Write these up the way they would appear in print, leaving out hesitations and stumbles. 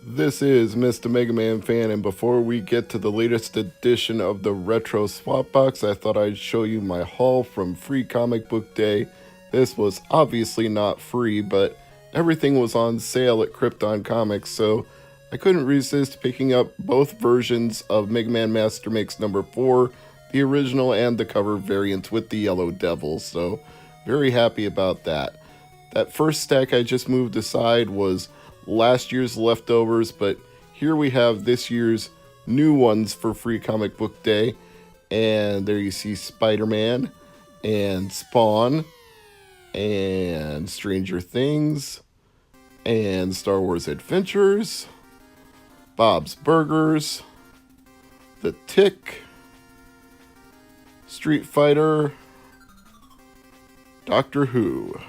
This is Mr. MegaManFan, and before we get to the latest edition of the Retro Swap Box, I thought I'd show you my haul from Free Comic Book Day. This was obviously not free, but everything was on sale at Krypton Comics, so I couldn't resist picking up both versions of Mega Man Master Mix number 4, the original and the cover variant with the Yellow Devil, so very happy about that. That first stack I just moved aside was last year's leftovers, but here we have this year's new ones for Free Comic Book Day. And there you see Spider-Man and Spawn and Stranger Things and Star Wars Adventures, Bob's Burgers, The Tick, Street Fighter, Doctor Who.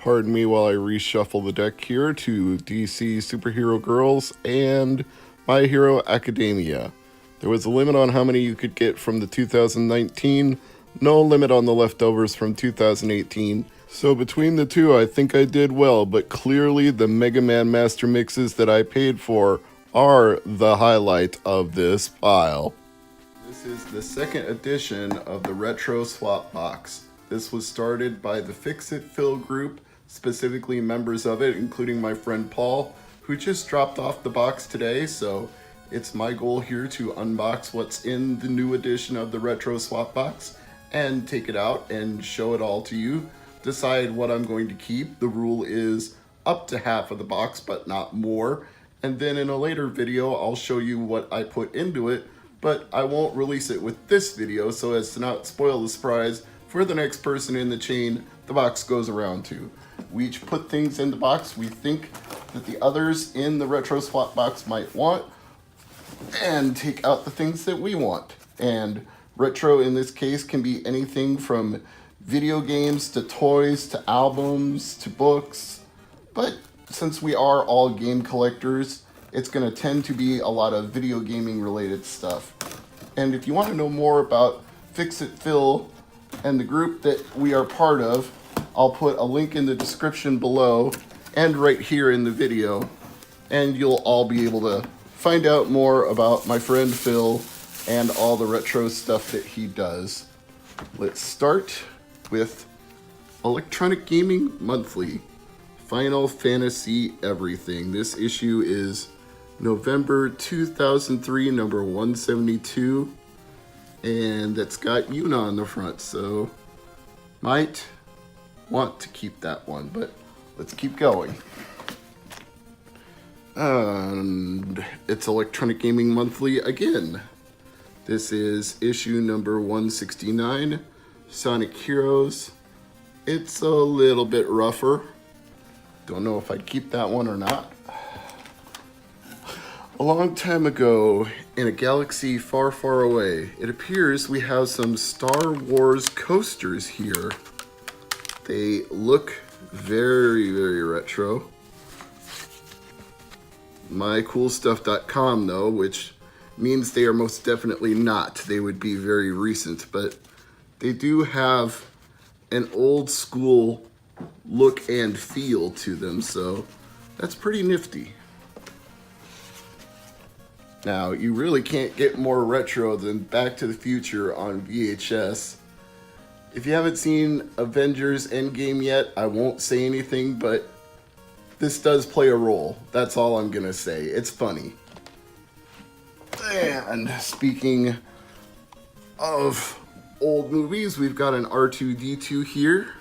Pardon me while I reshuffle the deck here to DC Superhero Girls and My Hero Academia. There was a limit on how many you could get from the 2019, no limit on the leftovers from 2018. So between the two, I think I did well, but clearly the Mega Man Master Mixes that I paid for are the highlight of this pile. This is the second edition of the Retro Swap Box. This was started by the Fix It Phil group, specifically members of it, including my friend Paul, who just dropped off the box today, so it's my goal here to unbox what's in the new edition of the Retro Swap Box and take it out and show it all to you. Decide what I'm going to keep. The rule is up to half of the box, but not more. And then in a later video, I'll show you what I put into it, but I won't release it with this video so as to not spoil the surprise for the next person in the chain the box goes around to. We each put things in the box we think that the others in the Retro Swap Box might want, and take out the things that we want. And retro in this case can be anything from video games to toys to albums to books. But since we are all game collectors, it's going to tend to be a lot of video gaming related stuff. And if you want to know more about Fix It Phil and the group that we are part of, I'll put a link in the description below and right here in the video, and you'll all be able to find out more about my friend Phil and all the retro stuff that he does. Let's start with Electronic Gaming Monthly, Final Fantasy Everything. This issue is November 2003, number 172, and that's got Yuna on the front, so might want to keep that one, but let's keep going. And it's Electronic Gaming Monthly again. This is issue number 169, Sonic Heroes. It's a little bit rougher. Don't know if I'd keep that one or not. A long time ago, in a galaxy far, far away, it appears we have some Star Wars coasters here. They look very, very retro. MyCoolStuff.com though, which means they are most definitely not. They would be very recent, but they do have an old school look and feel to them, so that's pretty nifty. Now, you really can't get more retro than Back to the Future on VHS. If you haven't seen Avengers Endgame yet, I won't say anything, but this does play a role. That's all I'm gonna say. It's funny. And speaking of old movies, we've got an R2-D2 here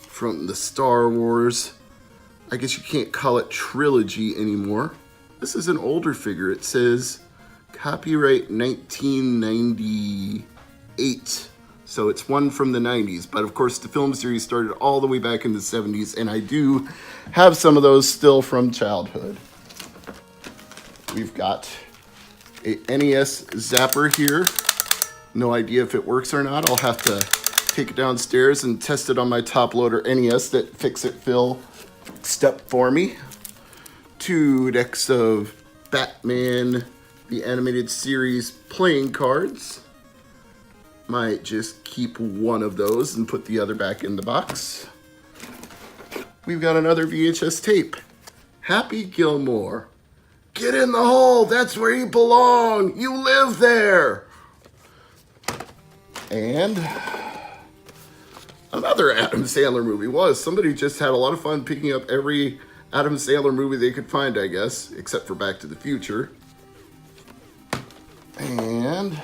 from the Star Wars, I guess you can't call it trilogy anymore. This is an older figure. It says copyright 1998. So it's one from the 90s, but of course the film series started all the way back in the 70s, and I do have some of those still from childhood. We've got a NES Zapper here. No idea if it works or not. I'll have to take it downstairs and test it on my top loader NES that Fix It Phil stepped for me. 2 decks of Batman, the animated series playing cards. Might just keep one of those and put the other back in the box. We've got another VHS tape. Happy Gilmore. Get in the hole. That's where you belong. You live there. And another Adam Sandler movie was. Somebody just had a lot of fun picking up every Adam Sandler movie they could find, I guess, except for Back to the Future. And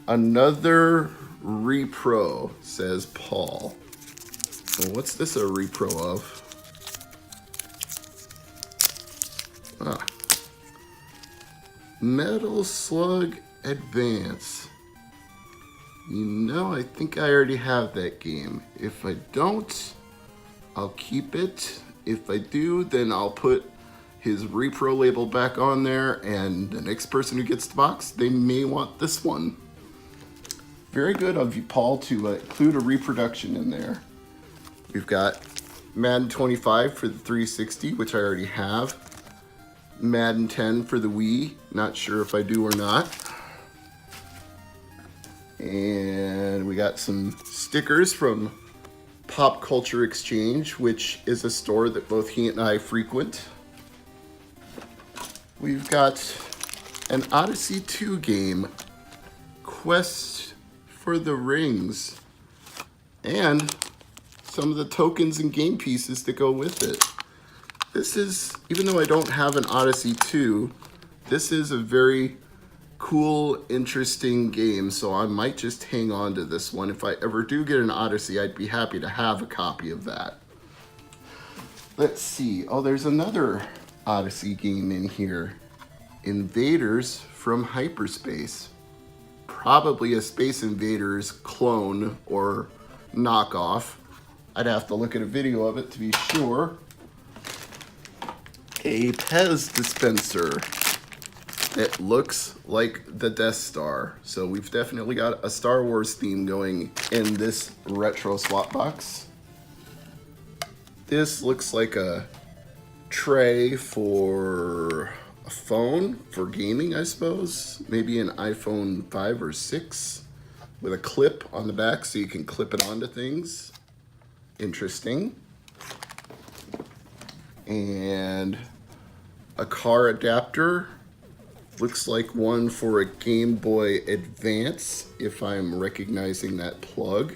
another repro, says Paul. Well, what's this a repro of? Metal Slug Advance. You know, I think I already have that game. If I don't, I'll keep it. If I do, then I'll put his repro label back on there, and the next person who gets the box, they may want this one. Very good of you, Paul, to include a reproduction in there. We've got Madden 25 for the 360, which I already have. Madden 10 for the Wii, not sure if I do or not. And we got some stickers from Pop Culture Exchange, which is a store that both he and I frequent. We've got an Odyssey 2 game, Quest for the Rings, and some of the tokens and game pieces that go with it. This is, even though I don't have an Odyssey 2, this is a very cool, interesting game, so I might just hang on to this one. If I ever do get an Odyssey, I'd be happy to have a copy of that. Let's see. Oh, there's another Odyssey game in here. Invaders from Hyperspace. Probably a Space Invaders clone or knockoff. I'd have to look at a video of it to be sure. A Pez dispenser that looks like the Death Star. So we've definitely got a Star Wars theme going in this retro swap box. This looks like a tray for a phone, for gaming, I suppose. Maybe an iPhone 5 or 6 with a clip on the back so you can clip it onto things. Interesting. And a car adapter. Looks like one for a Game Boy Advance, if I'm recognizing that plug.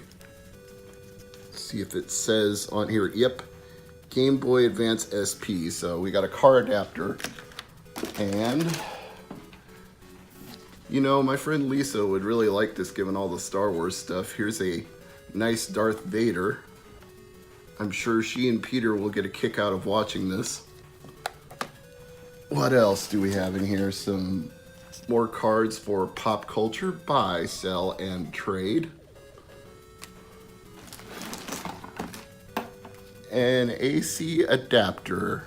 See if it says on here, yep, Game Boy Advance SP. So we got a car adapter. And, you know, my friend Lisa would really like this given all the Star Wars stuff. Here's a nice Darth Vader. I'm sure she and Peter will get a kick out of watching this. What else do we have in here? Some more cards for pop culture. Buy, sell, and trade. An AC adapter.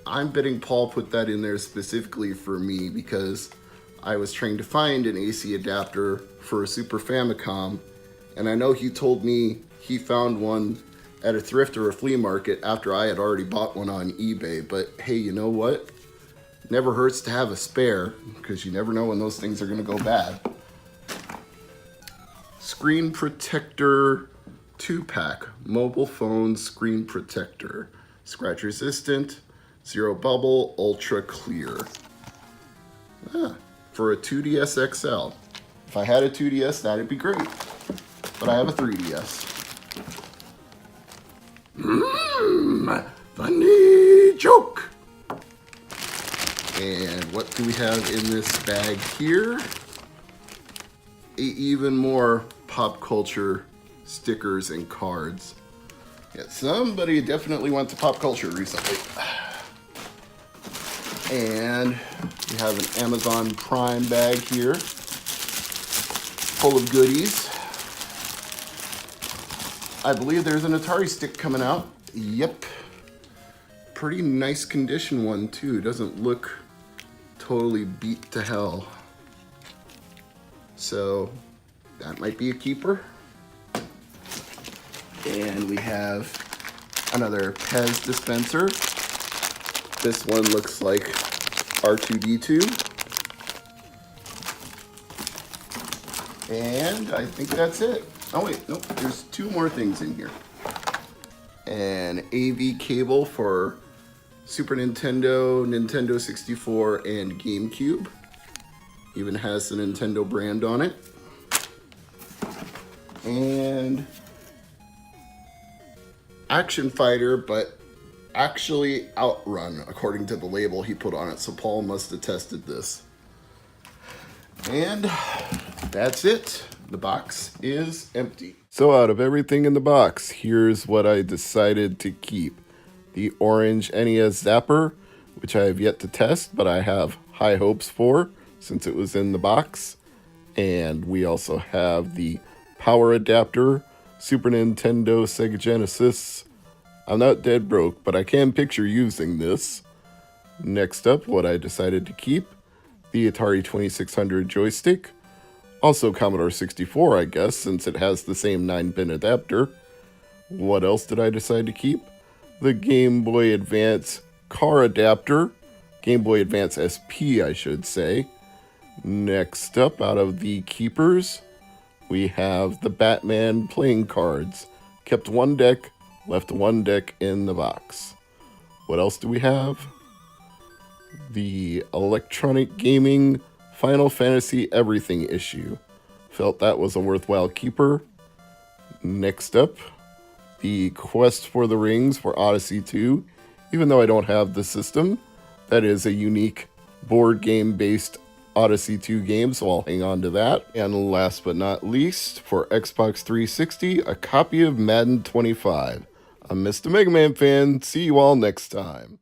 I'm betting Paul put that in there specifically for me because I was trying to find an AC adapter for a Super Famicom, and I know he told me he found one at a thrift or a flea market after I had already bought one on eBay. But hey, you know what? Never hurts to have a spare, because you never know when those things are going to go bad. Screen protector 2-pack, mobile phone screen protector. Scratch resistant, zero bubble, ultra clear. For a 2DS XL. If I had a 2DS, that'd be great. But I have a 3DS. Funny joke. And what do we have in this bag here? Even more pop culture stickers and cards. Yeah, somebody definitely went to pop culture recently. And we have an Amazon Prime bag here, full of goodies. I believe there's an Atari stick coming out. Yep. Pretty nice condition one too. Doesn't look totally beat to hell. So that might be a keeper. And we have another Pez dispenser. This one looks like R2-D2. And I think that's it. Oh wait, nope, there's two more things in here. An AV cable for Super Nintendo, Nintendo 64, and GameCube. Even has the Nintendo brand on it. And Action Fighter, but actually Outrun, according to the label he put on it. So Paul must have tested this. And that's it. The box is empty. So out of everything in the box, here's what I decided to keep. The orange NES Zapper, which I have yet to test, but I have high hopes for since it was in the box. And we also have the power adapter, Super Nintendo, Sega Genesis. I'm not dead broke, but I can picture using this. Next up, what I decided to keep, the Atari 2600 joystick. Also Commodore 64, I guess, since it has the same 9-pin adapter. What else did I decide to keep? The Game Boy Advance car adapter. Game Boy Advance SP, I should say. Next up, out of the keepers, we have the Batman playing cards. Kept one deck, left one deck in the box. What else do we have? The Electronic Gaming Final Fantasy Everything issue. Felt that was a worthwhile keeper. Next up, the Quest for the Rings for Odyssey 2. Even though I don't have the system, that is a unique board game based Odyssey 2 game, so I'll hang on to that. And last but not least, for Xbox 360, a copy of Madden 25. I'm Mr. MegaManFan. See you all next time.